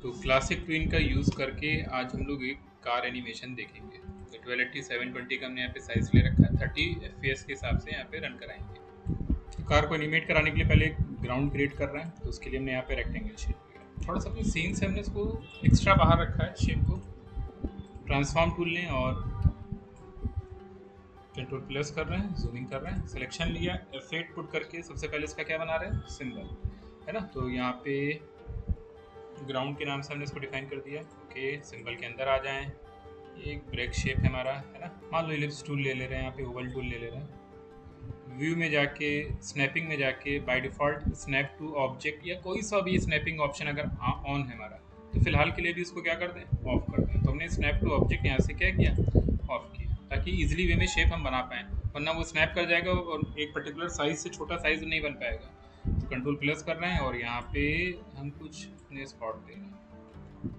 तो classic twin का use करके आज हम लोग एक कार एनिमेशन देखेंगे। तो 1280 720 का हमने यहाँ पे साइज ले रखा है, 30 FPS के हिसाब से यहाँ पे रन कराएंगे। कार को एनिमेट कराने के लिए पहले एक ग्राउंड क्रिएट कर रहे हैं, तो उसके लिए हमने यहाँ पे रेक्टेंगल शेप लिया। थोड़ा सा अपने सीन से हमने इसको एक्स्ट्रा बाहर रखा है शेप को। ट्रांसफॉर्म टूल लें और कंट्रोल प्लस कर रहे हैं, जूमिंग कर रहे हैं, सिलेक्शन लिया, F8 पुट करके सबसे पहले इसका क्या बना रहे हैं, सिंबल है ना। तो यहाँ पे ग्राउंड के नाम से हमने इसको डिफाइन कर दिया। ओके, सिंबल के अंदर आ जाएं। ये एक ब्रेक शेप है हमारा, है ना। मान लो इलिप्स टूल ले ले रहे हैं, यहाँ पे ओवल टूल ले ले रहे हैं। व्यू में जाके स्नैपिंग में जाके by default snap to object या कोई सा भी स्नैपिंग ऑप्शन अगर ऑन है हमारा, तो फिलहाल के लिए भी इसको क्या कर दें, ऑफ कर दें। तो हमने स्नैप टू ऑब्जेक्ट यहाँ से क्या किया, ऑफ किया, ताकि इजीली वे में शेप हम बना पाएँ। वरना वो स्नैप कर जाएगा और एक पर्टिकुलर साइज से छोटा साइज नहीं बन पाएगा। तो कंट्रोल प्लस कर रहे हैं और यहाँ पे हम कुछ अपने स्पॉट देंगे।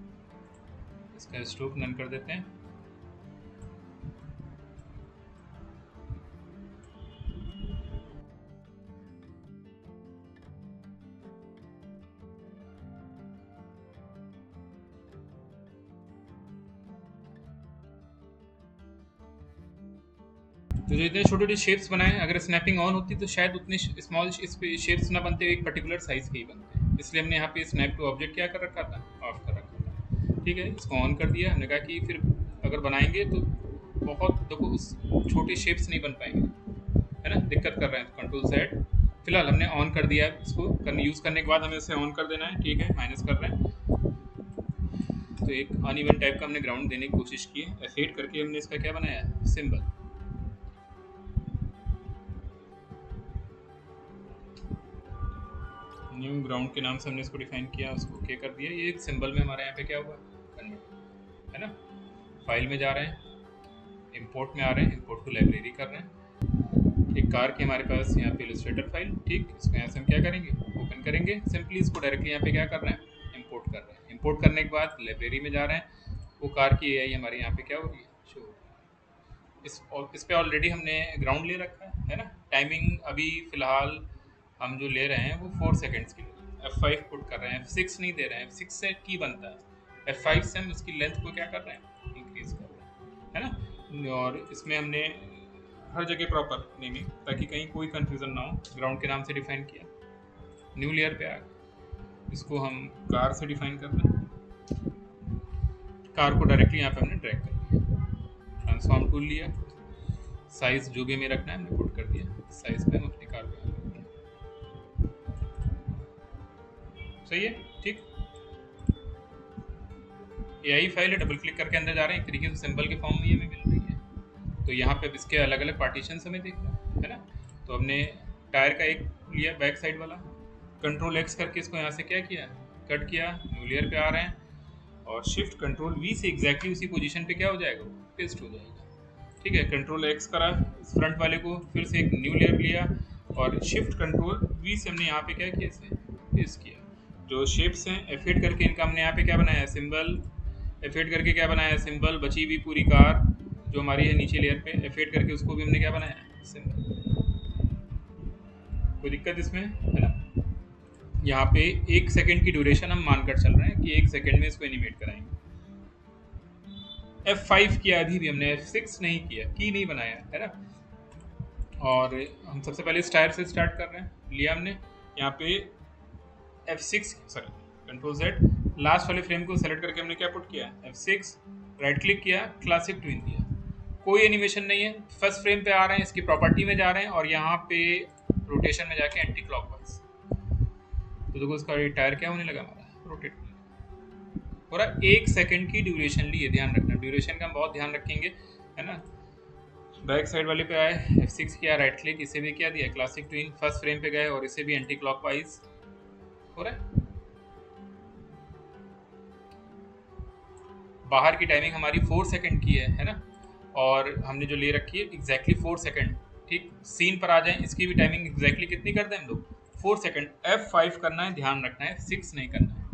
इसका स्ट्रोक नन कर देते हैं। तो जो इतने छोटे छोटे शेप्स बनाए, अगर स्नैपिंग ऑन होती तो शायद उतने स्मॉल शेप्स ना बनते, एक पर्टिकुलर साइज के ही बनते। इसलिए हमने यहाँ पे स्नैप टू ऑब्जेक्ट क्या कर रखा था, ऑफ कर रखा था। ठीक है, इसको ऑन कर दिया। हमने कहा कि फिर अगर बनाएंगे तो बहुत देखो छोटे शेप्स नहीं बन पाएंगे, है ना, दिक्कत कर रहे हैं। तो कंट्रोल सेट, फिलहाल हमने ऑन कर दिया। इसको यूज़ करने के बाद हमें इसे ऑन कर देना है। ठीक है, माइनस कर रहे हैं। तो एक अनइवन टाइप का हमने ग्राउंड देने की कोशिश की है। F8 करके हमने इसका क्या बनाया, सिंबल। न्यू ग्राउंड के नाम से हमने इसको डिफाइन किया, उसको ओके कर दिया। ये एक सिंबल में हमारे यहाँ पे क्या हुआ, कन्वर्ट, है ना। फाइल में जा रहे हैं, इंपोर्ट में आ रहे हैं, इंपोर्ट टू लाइब्रेरी कर रहे हैं। एक कार की हमारे पास यहाँ पे इलस्ट्रेटर फाइल, ठीक। इसको यहाँ से हम क्या करेंगे, ओपन करेंगे। सिंपली इसको डायरेक्टली यहाँ पे क्या कर रहे हैं, इंपोर्ट कर रहे हैं। इंपोर्ट करने के बाद लाइब्रेरी में जा रहे हैं। वो कार की AI हमारे यहाँ पे क्या हो रही है, शो हो रही है। इस पे ऑलरेडी हमने ग्राउंड ले रखा है ना। टाइमिंग अभी फिलहाल हम जो ले रहे हैं वो 4 सेकेंड्स की ले रहे हैं। F5 पुट कर रहे हैं, F6 नहीं दे रहे हैं। F6 से की बनता है, F5 से हम इसकी लेंथ को क्या कर रहे हैं, इंक्रीज कर रहे हैं, है ना। और इसमें हमने हर जगह प्रॉपर नेमिंग, ताकि कहीं कोई कंफ्यूजन ना हो। ग्राउंड के नाम से डिफाइन किया। न्यू लेयर पे आ गए, इसको हम कार से डिफाइन कर रहे हैं। कार को डायरेक्टली यहाँ पे हमने ड्रैग कर दिया। ट्रांसफॉर्म टूल लिया, साइज जो भी हमें रखना है हमने पुट कर दिया। साइज पे हम अपनी कार पे आ गए। सही है, ठीक। AI फाइल है, डबल क्लिक करके अंदर जा रहे हैं। एक तरीके से सिंबल के फॉर्म में ये हमें मिल रही है। तो यहाँ पे इसके अलग अलग पार्टीशन हमें देखना है ना। तो हमने टायर का एक लिया, बैक साइड वाला। कंट्रोल X करके इसको यहाँ से क्या किया, कट किया। न्यू लेयर पे आ रहे हैं और शिफ्ट कंट्रोल V से एग्जैक्टली उसी पोजीशन पे क्या हो जाएगा, पेस्ट हो जाएगा। ठीक है, कंट्रोल X करा इस फ्रंट वाले को, फिर से एक न्यू लेयर लिया और शिफ्ट कंट्रोल V से हमने यहाँ पे क्या किया, इसे पेस्ट किया। जो शेप्स हैं F8 करके इनका हमने यहाँ पे क्या बनाया है, सिंबल। F8 करके क्या बनाया है, सिंबल। बची भी पूरी कार जो हमारी है नीचे लेयर पे, F8 करके उसको भी हमने क्या बनाया है, सिंबल। कोई दिक्कत इसमें, है ना। यहाँ पे 1 सेकेंड की ड्यूरेशन हम मानकर चल रहे हैं कि 1 सेकेंड में इसको एनिमेट कराएंगे। F5 किया अभी भी हमने, F6 नहीं किया, की नहीं बनाया, है ना। और हम सबसे पहले इस टायर से स्टार्ट कर रहे हैं। लिया हमने यहाँ पे F6, sorry control Z, last वाले फ्रेम को सेलेक्ट करके हमने क्या पुट किया, F6, राइट क्लिक किया, क्लासिक ट्विन दिया। कोई एनिमेशन नहीं है, फर्स्ट फ्रेम पे आ रहे हैं, इसकी प्रॉपर्टी में जा रहे हैं और यहाँ पे रोटेशन में जाके एंटी क्लॉकवाइज। तो देखो इसका टायर क्या होने लगा, हमारा रोटेट हो रहा है। 1 सेकेंड की ड्यूरेशन ली है, ध्यान रखना। ड्यूरेशन का हम बहुत ध्यान रखेंगे, है ना। बैक साइड वाले पे आए, F6 किया, राइट क्लिक, इसे भी क्या दिया, क्लासिक ट्विन। फर्स्ट फ्रेम पे गए और इसे भी एंटी क्लॉकवाइज हो रहा है। बाहर की टाइमिंग हमारी 4 सेकंड की है ना। और हमने जो ले रखी है एग्जैक्टली 4 सेकंड। ठीक, सीन पर आ जाएं, इसकी भी टाइमिंग एग्जैक्टली कितनी कर दें हम लोग, 4 सेकंड। F5 करना है, ध्यान रखना है, F6 नहीं करना है।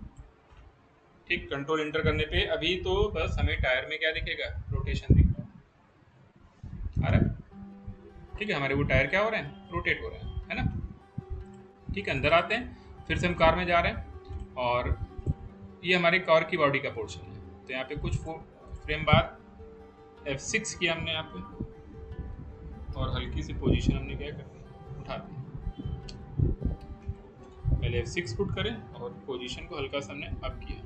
ठीक, कंट्रोल इंटर करने पे अभी तो बस हमें टायर में क्या दिखेगा, रोटेशन दिख रहा है। ठीक है, हमारे वो टायर क्या हो रहे हैं, रोटेट हो रहे हैं, है ना। ठीक है, अंदर आते हैं, फिर से हम कार में जा रहे हैं और ये हमारे कार की बॉडी का पोर्शन है। तो यहाँ पे कुछ फ्रेम बाद F6 किया हमने यहाँ पे, और हल्की सी पोजीशन हमने क्या कर दी, उठा दी। पहले F6 पुट करें और पोजीशन को हल्का सा हमने अप किया,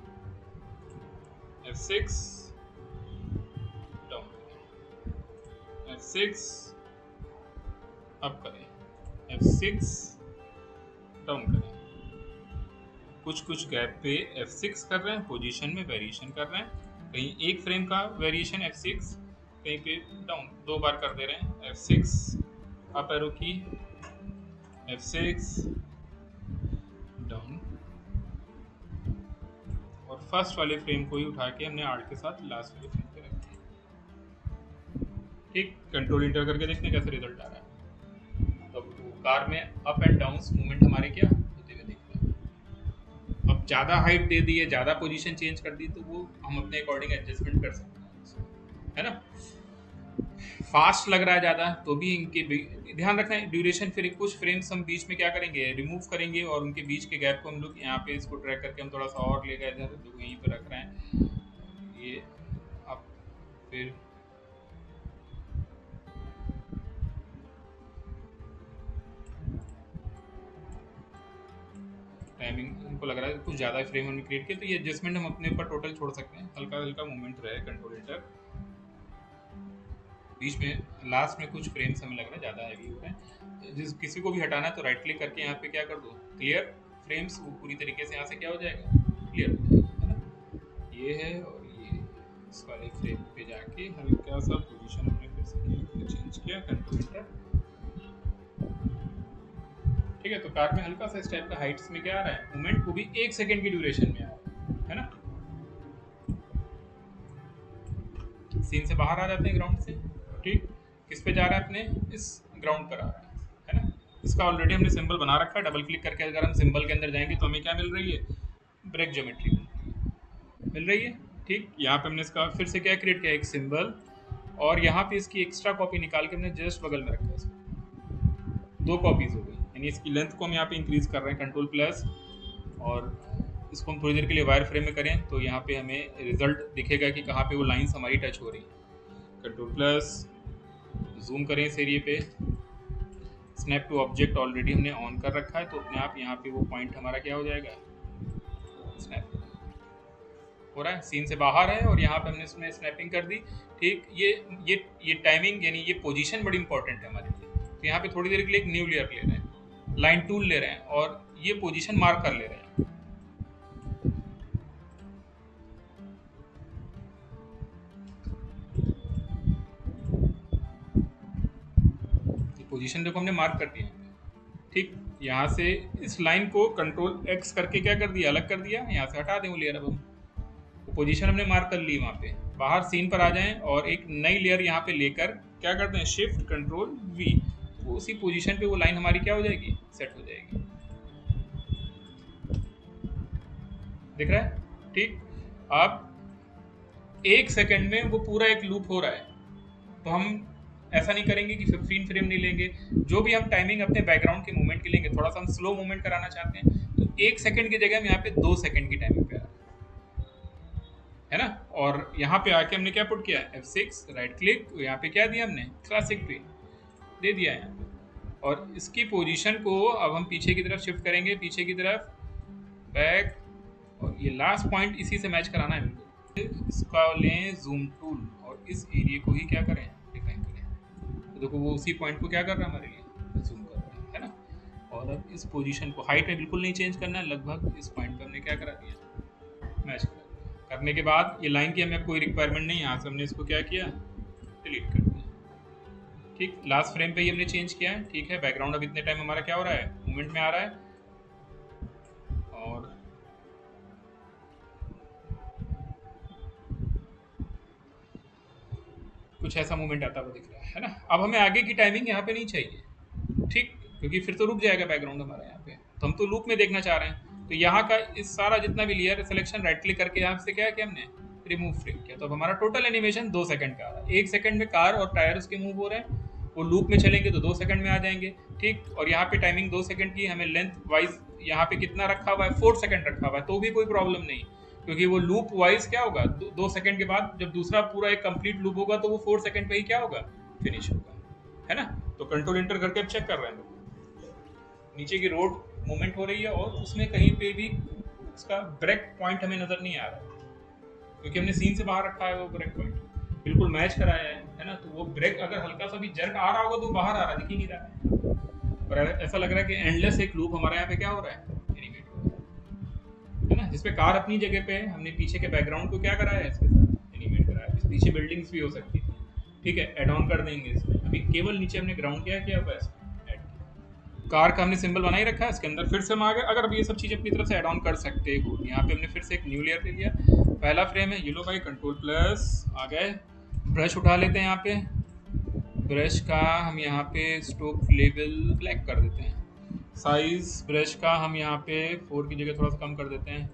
F6 डाउन करें, F6 अप करें, F6 डाउन करें। कुछ गैप पे F6 कर रहे हैं, पोजीशन में वेरिएशन कर रहे हैं, कहीं एक फ्रेम का वेरिएशन F6, कहीं पे डाउन, 2 बार कर दे रहे हैं, F6 अप एरो की, F6 डाउन, और फर्स्ट वाले फ्रेम को ही उठा के हमने आर्ट के साथ लास्ट वाले फ्रेम पे रख दिया। ठीक, कंट्रोल इंटर करके देखते हैं कैसे रिजल्ट आ रहा है। तो कार में अप एंड डाउन मूवमेंट हमारे क्या होते हुए दिख रहे हैं। अब ज़्यादा हाइट दे दी है, ज़्यादा पोजीशन चेंज कर दी, तो वो हम अपने अकॉर्डिंग एडजस्टमेंट कर सकते हैं, है ना। फास्ट लग रहा है ज़्यादा, तो भी इनके ध्यान रखना है ड्यूरेशन। फिर कुछ फ्रेम्स हम बीच में क्या करेंगे, रिमूव करेंगे, और उनके बीच के गैप को हम लोग यहाँ पे इसको ट्रैक करके हम थोड़ा सा और ले गए इधर, जो यहीं पे रख रहे हैं ये। अब फिर टाइमिंग हमको लग रहा है कुछ ज़्यादा फ्रेम हमने क्रिएट किया, तो ये एडजस्टमेंट हम अपने ऊपर टोटल छोड़ सकते हैं। हल्का हल्का मूवमेंट रहे, कंट्रोल इंटर, बीच में लास्ट में कुछ फ्रेम्स हमें लग रहा है ज़्यादा हैवी हो रहे हैं। जिस किसी को भी हटाना है तो राइट क्लिक करके यहाँ पे क्या कर दो, क्लियर फ्रेम्स, वो पूरी तरीके से यहाँ से क्या हो जाएगा, क्लियर हो जाएगा, है ना। ये है, और ये इस वाले फ्रेम पे जाके हल्का सा पोजीशन हमने फिर से चेंज किया, कंट्रोल इंटर, ठीक है। तो कार में हल्का सा इस टाइप का हाइट्स में क्या आ रहा है, मूवमेंट, को भी 1 सेकेंड की ड्यूरेशन में आ रहा है ना। सीन से बाहर आ जाते हैं ग्राउंड से, ठीक, किस पे जा रहा है, अपने इस ग्राउंड पर आ रहा है ना। इसका ऑलरेडी हमने सिंबल बना रखा है, डबल क्लिक करके अगर हम सिंबल के अंदर जाएंगे तो हमें क्या मिल रही है, ब्रेक ज्योमेट्री मिल रही है, ठीक। यहाँ पे हमने इसका फिर से क्या क्रिएट किया, एक सिंबल, और यहाँ पे इसकी एक्स्ट्रा कॉपी निकाल के हमने जस्ट बगल में रखा है, इसको 2 कॉपीज हो गई, यानी इसकी लेंथ को हम यहाँ पे इंक्रीज कर रहे हैं, कंट्रोल प्लस, और इसको हम थोड़ी देर के लिए वायर फ्रेम में करें तो यहाँ पे हमें रिजल्ट दिखेगा कि कहाँ पे वो लाइंस हमारी टच हो रही हैं। कंट्रोल प्लस, जूम करें इस एरिया पे, स्नैप टू ऑब्जेक्ट ऑलरेडी हमने ऑन कर रखा है, तो अपने आप यहाँ पे वो पॉइंट हमारा क्या हो जाएगा, स्नैप हो रहा है, सीन से बाहर है, और यहाँ पे हमने इसमें स्नैपिंग कर दी, ठीक। ये टाइमिंग यानी ये पोजीशन बड़ी इंपॉर्टेंट है हमारे लिए। तो यहाँ पे थोड़ी देर के लिए एक न्यू लेयर ले रहे हैं, लाइन टूल ले रहे हैं, और ये पोजीशन मार्क कर ले रहे हैं। पोजीशन देखो हमने मार्क कर दिया, ठीक। यहाँ से इस लाइन को कंट्रोल एक्स करके क्या कर दिया, अलग कर दिया, यहाँ से हटा दें वो लेयर। अब हम पोजीशन हमने मार्क कर ली, वहाँ पे बाहर सीन पर आ जाएं, और एक नई लेयर यहाँ पे लेकर क्या करते हैं, शिफ्ट कंट्रोल वी, तो उसी पोजीशन पे वो लाइन हमारी क्या हो जाएगी, सेट हो जाएगी, दिख रहा है, ठीक। अब 1 सेकंड में वो पूरा एक लूप हो रहा है, तो हम ऐसा नहीं करेंगे कि 15 फ्रेम नहीं लेंगे, जो भी हम टाइमिंग अपने बैकग्राउंड के मूवमेंट की लेंगे, थोड़ा सा हम स्लो मूवमेंट कराना चाहते हैं, तो 1 सेकंड की जगह हम यहाँ पे 2 सेकंड की टाइमिंग पे आ रहे है ना। और यहाँ पे आके हमने क्या पुट किया, F6 राइट क्लिक, यहाँ पे क्या दिया हमने, क्लासिक पे दे दिया है यहाँ पे, और इसकी पोजीशन को अब हम पीछे की तरफ शिफ्ट करेंगे, पीछे की तरफ बैक, और ये लास्ट पॉइंट इसी से मैच कराना है। इसका लें जूम टूल, और इस एरिया को ही क्या करें, डिफाइन करें, तो देखो वो उसी पॉइंट को क्या कर रहा है, हमारे लिए जूम कर रहा है ना। और अब इस पोजीशन को हाइट में बिल्कुल नहीं चेंज करना है, लगभग इस पॉइंट पे हमने क्या करा दिया, मैच करने के बाद ये लाइन की हमें कोई रिक्वायरमेंट नहीं, यहाँ से हमने इसको क्या किया, डिलीट कर दिया, ठीक। लास्ट फ्रेम पे ही हमने चेंज किया है, ठीक है। बैकग्राउंड अब इतने टाइम हमारा क्या हो रहा है, मूवमेंट में आ रहा है, और कुछ ऐसा मूवमेंट आता हुआ दिख रहा है ना। अब हमें आगे की टाइमिंग यहाँ पे नहीं चाहिए, ठीक, क्योंकि फिर तो रुक जाएगा बैकग्राउंड हमारा यहाँ पे, तो हम तो लूप में देखना चाह रहे हैं। तो यहाँ का इस सारा जितना भी लेयर सिलेक्शन राइट क्लिक करके यहाँ से क्या किया हमने, रिमूव फ्रेम किया, तो अब हमारा टोटल एनिमेशन 2 सेकंड का आ रहा है। 1 सेकंड में कार और टायर उसके मूव हो रहे हैं, वो लूप में चलेंगे तो 2 सेकंड में आ जाएंगे, ठीक। और यहाँ पे टाइमिंग 2 सेकंड की, हमें लेंथ वाइज यहाँ पे कितना रखा हुआ है, 4 सेकंड रखा हुआ है, तो भी कोई प्रॉब्लम नहीं, क्योंकि वो लूप वाइज क्या होगा, 2 सेकंड के बाद जब दूसरा पूरा एक कंप्लीट लूप होगा तो वो 4 सेकंड पे ही क्या होगा, फिनिश होगा, है ना। तो कंट्रोल इंटर करके अब चेक कर रहे हैं लोग, नीचे की रोड मूवमेंट हो रही है और उसमें कहीं पे भी उसका ब्रेक पॉइंट हमें नजर नहीं आ रहा है, क्योंकि हमने सीन से बाहर रखा है वो ब्रेक पॉइंट, बिल्कुल मैच कराया है ना। तो वो ब्रेक अगर हल्का सा भी जर्क आ रहा होगा तो बाहर आ रहा है, दिख ही नहीं रहा है। और ऐसा लग रहा है कि एंडलेस एक लूप हमारे यहाँ पे क्या हो रहा है, एनिमेट हो रहा है ना। जिसपे कार अपनी जगह पे है, हमने पीछे के बैकग्राउंड को क्या कराया है, इसके साथ एनिमेट कराया है। पीछे बिल्डिंग्स भी हो सकती थी, ठीक है, एड ऑन कर देंगे इसमें। अभी केवल नीचे हमने ग्राउंड क्या किया हुआ है, इसमें ऐड किया, कार का हमने सिंबल बना ही रखा है, इसके अंदर फिर से हम आ गए। अगर अब ये सब चीज़ अपनी तरफ से ऐड ऑन कर सकते हो, यहाँ पे हमने फिर से एक न्यू लेयर ले लिया, पहला फ्रेम है, ये लो भाई कंट्रोल प्लस आ गए, ब्रश उठा लेते हैं यहाँ पे, ब्रश का हम यहाँ पे स्ट्रोक लेवल ब्लैक कर देते हैं, साइज ब्रश का हम यहाँ पे 4 की जगह थोड़ा सा कम कर देते हैं,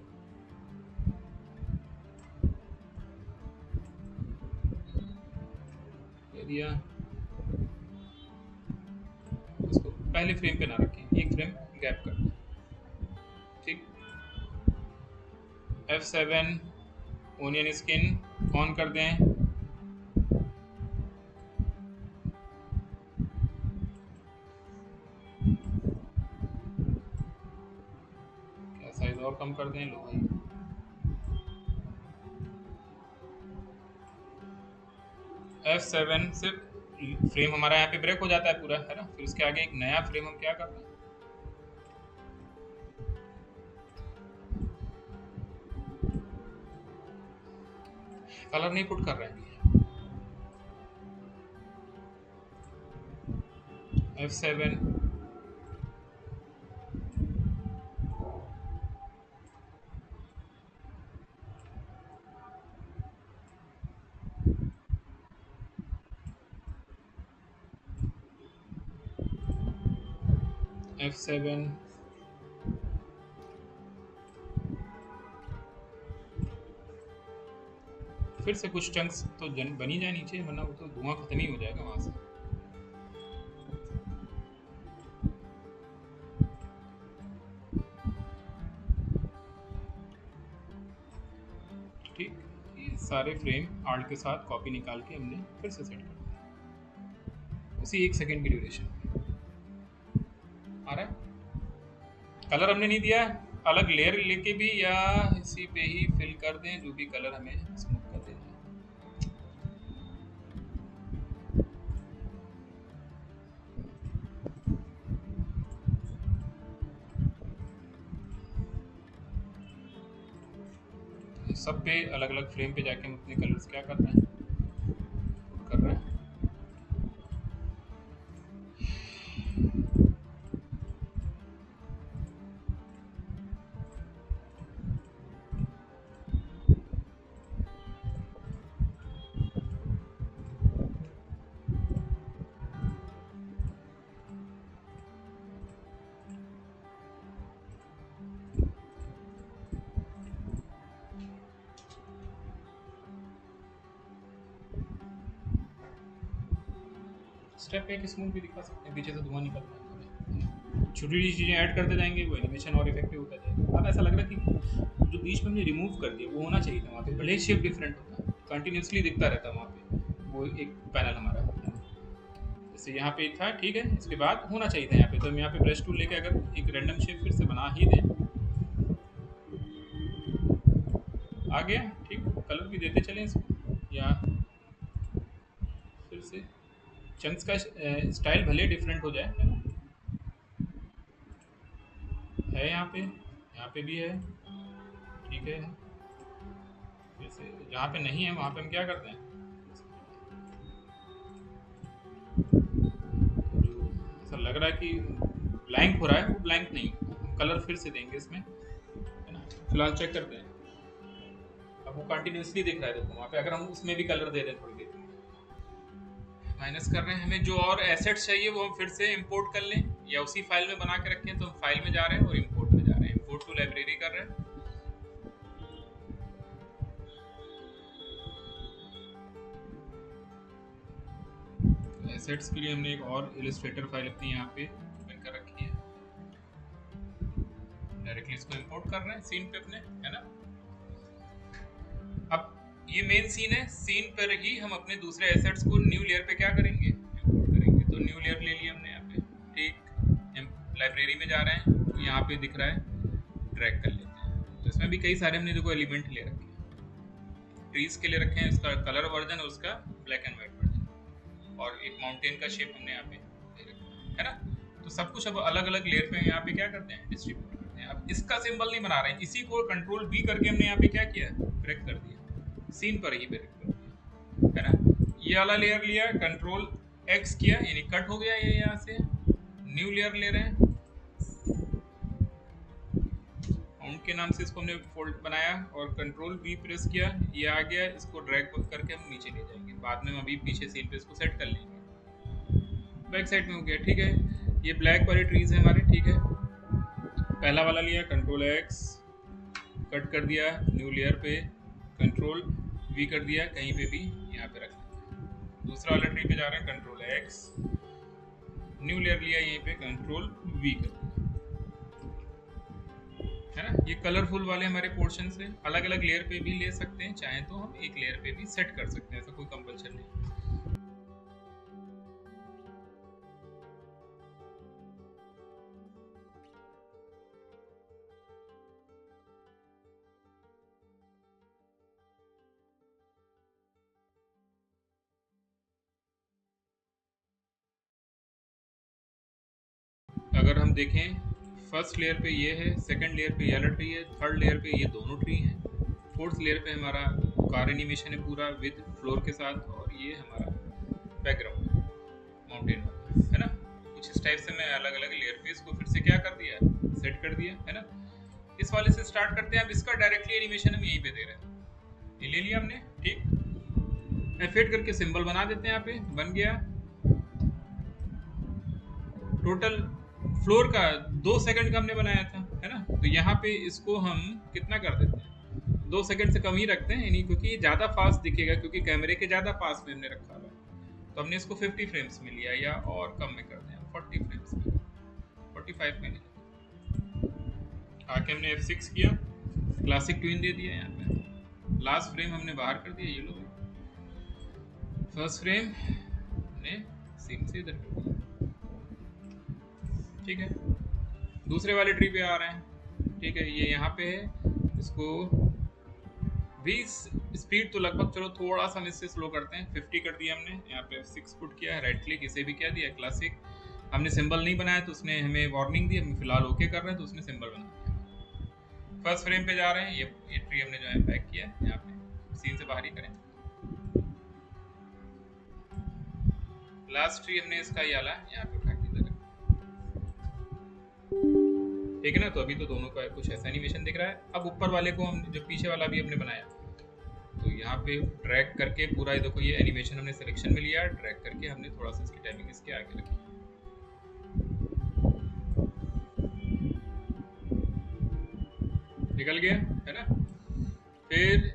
एरिया उसको पहले फ्रेम पे ना रखें, एक फ्रेम गैप कर दें, ठीक। F7 ओनियन स्किन ऑन कर दें, क्या साइज और कम कर दें, लो भाई, F7 से फ्रेम हमारा यहाँ पे ब्रेक हो जाता है पूरा, है ना। फिर उसके आगे एक नया फ्रेम हम क्या कर रहे हैं, कलर नहीं पुट कर रहे हैं, F7 F7 फिर से कुछ चंक्स तो बन ही जाए नीचे, वरना वो तो धुआं खत्म ही हो जाएगा वहां से। ठीक, ये सारे फ्रेम आर्ट के साथ कॉपी निकाल के हमने फिर से सेट कर दिया, उसी 1 सेकंड की ड्यूरेशन आ रहा है। कलर हमने नहीं दिया है, अलग लेयर लेके भी या इसी पे ही फिल कर दें, जो भी कलर हमें स्मूथ कर देना है। सब पे अलग अलग फ्रेम पे जाके हम अपने कलर्स क्या कर रहे हैं, कर रहे हैं। स्टेप एक स्मूथ भी दिखा सकते हैं, पीछे से धुआं निकल रहा है, छोटी छोटी चीज़ें ऐड करते जाएंगे, वो एनिमेशन और इफेक्टिव होता जाएगा। अब ऐसा लग रहा है कि जो बीच में हमने रिमूव कर दिया वो होना चाहिए था वहाँ पे, भले ही शेप डिफरेंट होता, कंटिन्यूसली दिखता रहता वहाँ पे वो एक पैनल हमारा, जैसे यहाँ पे था, ठीक है। इसके बाद होना चाहिए था यहाँ पे, तो हम यहाँ पे ब्रश टूल लेके अगर एक रैंडम शेप फिर से बना ही दें, आ गया, ठीक। कलर भी देते चलें इसको, या फिर से चंक्स का स्टाइल भले डिफरेंट हो जाए, है ना, है यहाँ पे भी है, ठीक है। फिर से जहाँ पे नहीं है वहाँ पे हम क्या करते हैं, जो ऐसा लग रहा है कि ब्लैंक हो रहा है वो ब्लैंक नहीं, कलर फिर से देंगे इसमें, है ना। फिलहाल चेक करते हैं, अब वो कंटिन्यूसली दिख रहा है, देखो वहाँ पे अगर हम उसमें भी कलर दे दें थोड़ी देर माइनस कर रहे हैं, हमें जो और एसेट्स चाहिए वो हम फिर से इंपोर्ट कर लें, या उसी फाइल में बना के रखें, तो हम फाइल में जा रहे हैं और इंपोर्ट में जा रहे हैं, इंपोर्ट टू लाइब्रेरी कर रहे हैं। एसेट्स के लिए हमने एक और इलस्ट्रेटर फाइल अपनी यहाँ पे ओपन कर रखी है, डायरेक्टली इसको इंपोर्ट कर रहे हैं सीन पे अपने, है ना। ये मेन सीन है, सीन पर ही हम अपने दूसरे एसेट्स को न्यू लेयर पे क्या करेंगे, इंपोर्ट करेंगे। तो न्यू लेयर ले लिया हमने यहाँ पे, ठीक। लाइब्रेरी में जा रहे हैं तो यहाँ पे दिख रहा है, ड्रैग कर लेते हैं। तो इसमें भी कई सारे हमने देखो एलिमेंट ले रखे हैं, ट्रीज के लिए रखे हैं, इसका कलर वर्जन और उसका ब्लैक एंड व्हाइट वर्जन, और एक माउंटेन का शेप हमने यहाँ पे ले रखा है ना। तो सब कुछ अब अलग अलग लेयर पे यहाँ पे क्या करते हैं, डिस्ट्रीब्यूट करते हैं। अब इसका सिंबल नहीं बना रहे हैं, इसी को कंट्रोल V करके हमने यहाँ पे क्या किया, ब्रेक कर दिया, सीन पर ही ब्रेक कर दिया, है ना। ये वाला लेयर लिया, कंट्रोल X किया, यानी कट हो गया ये यहाँ से। न्यू लेयर ले रहे हैं, माउंट के नाम से इसको हमने फोल्ड बनाया और कंट्रोल V प्रेस किया, ये आ गया। इसको ड्रैग करके हम नीचे ले जाएंगे, बाद में हम अभी पीछे सीन पे इसको सेट कर लेंगे। बैक साइड में हो गया, ठीक है। ये ब्लैक वाले ट्रीज है हमारे, ठीक है। पहला वाला लिया, कंट्रोल X कट कर दिया, न्यू लेयर पे कंट्रोल V कर दिया, कहीं पे भी यहाँ पे रख दिया। दूसरा वाला ट्री पे जा रहे हैं, कंट्रोल X, न्यू लेयर लिया, यहीं पे कंट्रोल V कर दिया, है ना। ये कलरफुल वाले हमारे पोर्शन से अलग अलग लेयर पे भी ले सकते हैं, चाहे तो हम एक लेयर पे भी सेट कर सकते हैं, ऐसा कोई कंपल्शन नहीं। अगर हम देखें, फर्स्ट लेयर पे ये है, सेकंड लेयर पे ये वाला ट्री है, थर्ड लेयर पे ये दोनों ट्री हैं, फोर्थ लेयर पे हमारा कार एनिमेशन है पूरा विद फ्लोर के साथ, और ये हमारा बैकग्राउंड माउंटेन है ना। कुछ इस टाइप से मैं अलग अलग लेयर पे इसको फिर से क्या कर दिया, सेट कर दिया, है ना। इस वाले से स्टार्ट करते हैं। अब इसका डायरेक्टली एनिमेशन हम यहीं पे दे रहे हैं, ये ले लिया हमने, ठीक। F8 करके सिंबल बना देते हैं, यहाँ पे बन गया। टोटल फ्लोर का 2 सेकंड का हमने बनाया था, है ना। तो यहाँ पे इसको हम कितना कर देते हैं, 2 सेकंड से कम ही रखते हैं, यानी क्योंकि ये ज़्यादा फास्ट दिखेगा, क्योंकि कैमरे के ज़्यादा पास में हमने रखा हुआ है। तो हमने इसको 50 फ्रेम्स में लिया, या और कम में करते हैं, 40 फ्रेम्स में, 45 में लिया। आके हमने F6 किया, क्लासिक ट्विन दे दिया यहाँ पे। लास्ट फ्रेम हमने बाहर कर दिया, ये लो, फर्स्ट फ्रेम हमने सीन से इधर कर दिया, ठीक है। दूसरे वाले ट्री पे आ रहे हैं, ठीक है। ये यहाँ पे है, इसको भी स्पीड तो लगभग चलो थोड़ा सा हम इससे स्लो करते हैं, 50 कर दिया हमने। यहाँ पे 6 पुट किया, राइट क्लिक, इसे भी क्या दिया, क्लासिक। हमने सिंबल नहीं बनाया तो उसने हमें वार्निंग दी, हम फिलहाल ओके कर रहे हैं तो उसने सिंबल बना दिया। फर्स्ट फ्रेम पे जा रहे हैं, ये ट्री हमने जो है बैक किया, यहाँ पे सीन से बाहर ही करें। लास्ट ट्री हमने इसका ये वाला यहाँ पे उठा के इधर, ठीक है ना। तो अभी तो दोनों का कुछ ऐसा एनिमेशन दिख रहा है। अब ऊपर वाले को हम, जो पीछे वाला भी हमने बनाया, तो यहाँ पे ड्रैग करके पूरा, ये देखो ये एनिमेशन हमने सिलेक्शन में लिया, ड्रैग करके हमने थोड़ा सा इसकी टाइमिंग इसके आगे रखी, निकल गया, है ना। फिर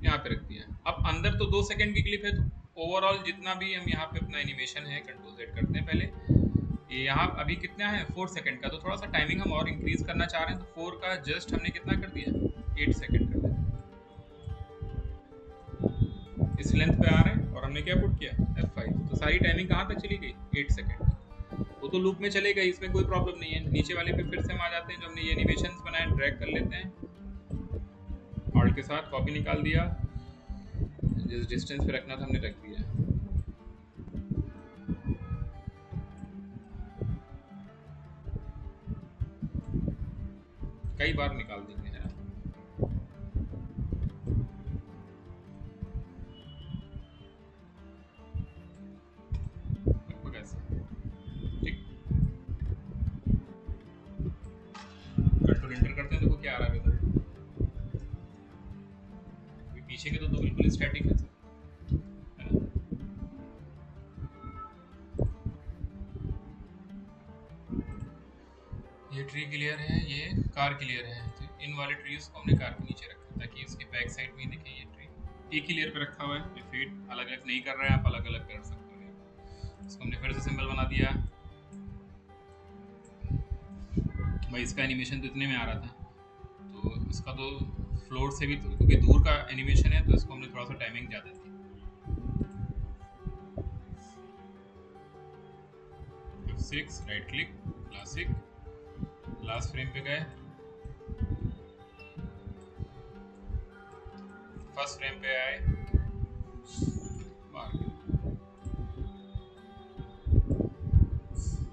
यहाँ पे रख दिया। अब अंदर तो 2 सेकंड की क्लिप है, तो ओवरऑल जितना भी हम यहाँ पे अपना एनिमेशन है, कंट्रोल Z करते हैं पहले। ये यहाँ अभी कितना है, 4 सेकंड का, तो थोड़ा सा टाइमिंग हम और इंक्रीज करना चाह रहे हैं, तो 4 का जस्ट हमने कितना कर दिया, 8 सेकंड कर दिया। इस लेंथ पे आ रहे हैं और हमने क्या पुट किया, F5। तो सारी टाइमिंग कहाँ तक चली गई, 8 सेकंड। वो तो लूप में चलेगा, इसमें कोई प्रॉब्लम नहीं है। नीचे वाले पे फिर से हम आ जाते हैं, जो हमने ये एनिमेशन बनाए, ड्रैग कर लेते हैं, ऑल्ट के साथ कॉपी निकाल दिया, जिस डिस्टेंस पे रखना था हमने रख दिया। कई बार निकाल देंगे, है ना। लगभग ऐसे, ठीक। कंट्रोल एंटर करते हैं, देखो क्या आ रहा है रिजल्ट। पीछे के तो बिल्कुल स्टैटिक है, ये ट्री क्लियर है, ये कार क्लियर है। तो इन वाले ट्रीज को हमने कार के नीचे रखा ताकि इसके बैक साइड में दिखे। ये ट्री एक ही लेयर पे रखा हुआ है, ये फीड अलग अलग नहीं कर रहे हैं, आप अलग अलग कर सकते हो। इसको हमने फिर से सिंबल बना दिया, भाई इसका एनिमेशन तो इतने में आ रहा था, तो इसका तो फ्लोर से भी क्योंकि दूर का एनिमेशन है तो इसको हमने थोड़ा सा टाइमिंग ज़्यादा दी। F6 right click classic, last frame पे गए, फर्स्ट फ्रेम पे आए,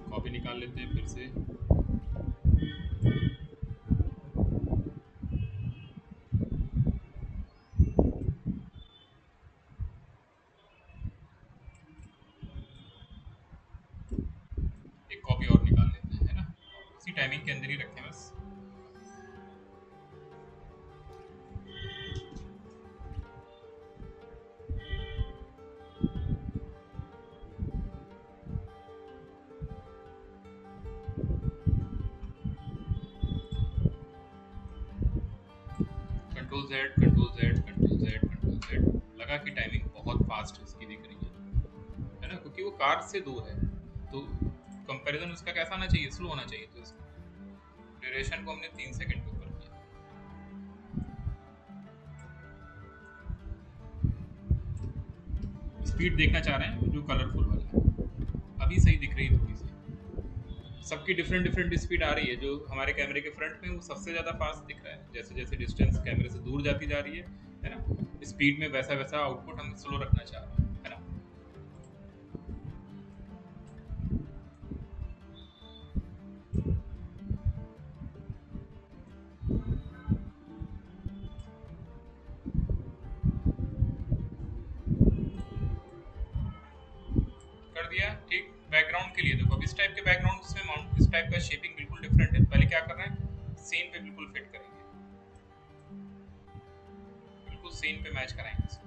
कॉपी निकाल लेते हैं फिर से, एक कॉपी और निकाल लेते हैं, है ना, उसी टाइमिंग के अंदर ही रखें बस। Control Z control Z control Z control Z लगा कि टाइमिंग बहुत फास्ट इसकी दिख रही है ना, क्योंकि वो कार से दूर है, तो कंपैरिजन उसका कैसा आना चाहिए, स्लो होना चाहिए, तो इसका ड्यूरेशन को हमने 3 सेकंड के ऊपर किया। स्पीड देखना चाह रहे हैं जो कलरफुल वाला है, अभी सही दिख रही है थोड़ी सी, सबकी डिफरेंट डिफरेंट स्पीड आ रही है, जो हमारे कैमरे के फ्रंट में वो सबसे ज़्यादा फास्ट दिख रहा है, जैसे जैसे डिस्टेंस कैमरे से दूर जाती जा रही है ना, स्पीड में वैसा वैसा आउटपुट हम स्लो रखना चाह रहे हैं, है ना। कर दिया ठीक। बैकग्राउंड के लिए देखो, अब इस टाइप के बैकग्राउंड इसमें माउंट, इस टाइप का शेपिंग बिल्कुल डिफरेंट है, पहले क्या कर रहे हैं, सीन पे बिल्कुल फिट करेंगे, बिल्कुल सीन पे मैच कराएंगे इसको।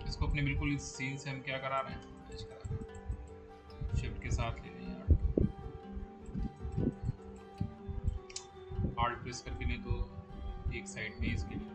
इसको अपने बिल्कुल इस सीन से हम क्या करा रहे हैं, मैच करा रहे हैं, शिफ्ट के साथ ले लें यार, आल्ट प्रेस करके, नहीं तो एक साइड में इसके लिए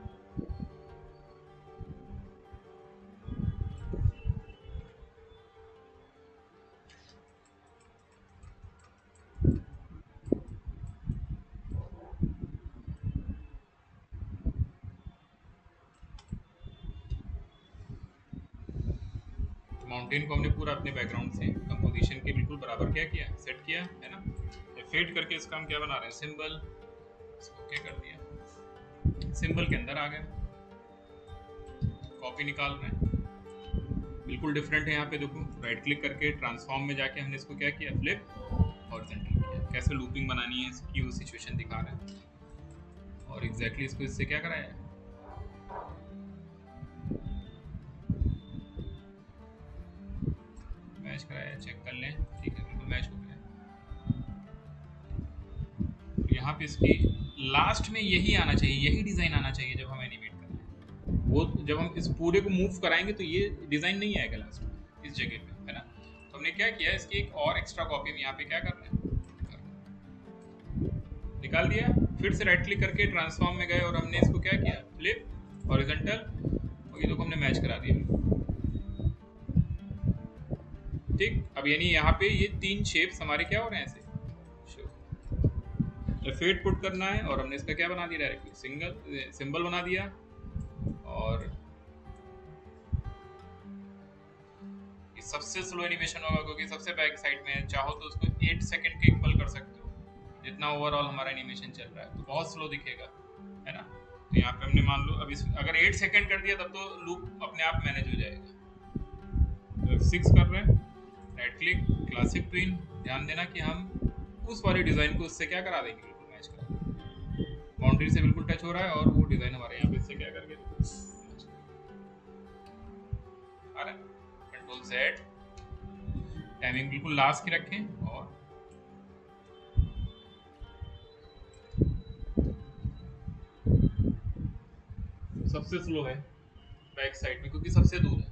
माउंटेन को हमने पूरा अपने बैकग्राउंड से कंपोजिशन के बिल्कुल बराबर क्या किया, सेट किया, है ना। फेड करके इसका हम क्या बना रहे हैं, सिंबल, इसको क्या कर दिया, सिंबल के अंदर आ गए, कॉपी निकाल रहे हैं, बिल्कुल डिफरेंट है। यहाँ पे देखो राइट क्लिक करके ट्रांसफॉर्म में जाके हमने इसको क्या किया, फ्लिप हॉरिजॉन्टल किया, कैसे लूपिंग बनानी है इसकी वो सिचुएशन दिखा रहे हैं, और एग्जैक्टली इसको इससे क्या कराया है, मैच कराया, चेक कर लें, ठीक है बिल्कुल मैच हो गया। यहाँ पे इसकी लास्ट में यही आना चाहिए, यही डिज़ाइन आना चाहिए जब हम एनिमेट कर रहे हैं, वो जब हम इस पूरे को मूव कराएंगे तो ये डिज़ाइन नहीं आएगा लास्ट में इस जगह पे, है ना। तो हमने क्या किया, इसकी एक और एक्स्ट्रा कॉपी हम यहाँ पे क्या कर रहे हैं, निकाल दिया, फिर से राइट क्लिक करके ट्रांसफॉर्म में गए और हमने इसको क्या किया, फ्लिप हॉरिजॉन्टल, और ये देखो हमने मैच करा दिया, ठीक। अब यानी यहाँ पे ये 3 शेप्स हमारे क्या हो रहे हैं, ऐसे फेड पुट करना है, और हमने इसका क्या बना दिया, डायरेक्टली सिंगल सिंबल बना दिया, और ये सबसे स्लो एनिमेशन होगा क्योंकि सबसे बैक साइड में, चाहो तो उसको 8 सेकंड के इक्वल कर सकते हो, जितना ओवरऑल हमारा एनिमेशन चल रहा है, तो बहुत स्लो दिखेगा, है ना। तो यहाँ पे हमने मान लो अब इस अगर 8 सेकंड कर दिया तब तो लूप अपने आप मैनेज हो जाएगा। तो F6 कर रहे हैं, राइट क्लिक क्लासिक ट्विन, ध्यान देना कि हम उस वाली डिज़ाइन को उससे क्या करा देंगे, बिल्कुल मैच करा देंगे, बाउंड्री से बिल्कुल टच हो रहा है, और वो डिज़ाइन हमारे यहाँ पे इससे क्या करके आ रहा है, कंट्रोल Z, टाइमिंग बिल्कुल लास्ट की रखें, और सबसे स्लो है बैक साइड में क्योंकि सबसे दूर है,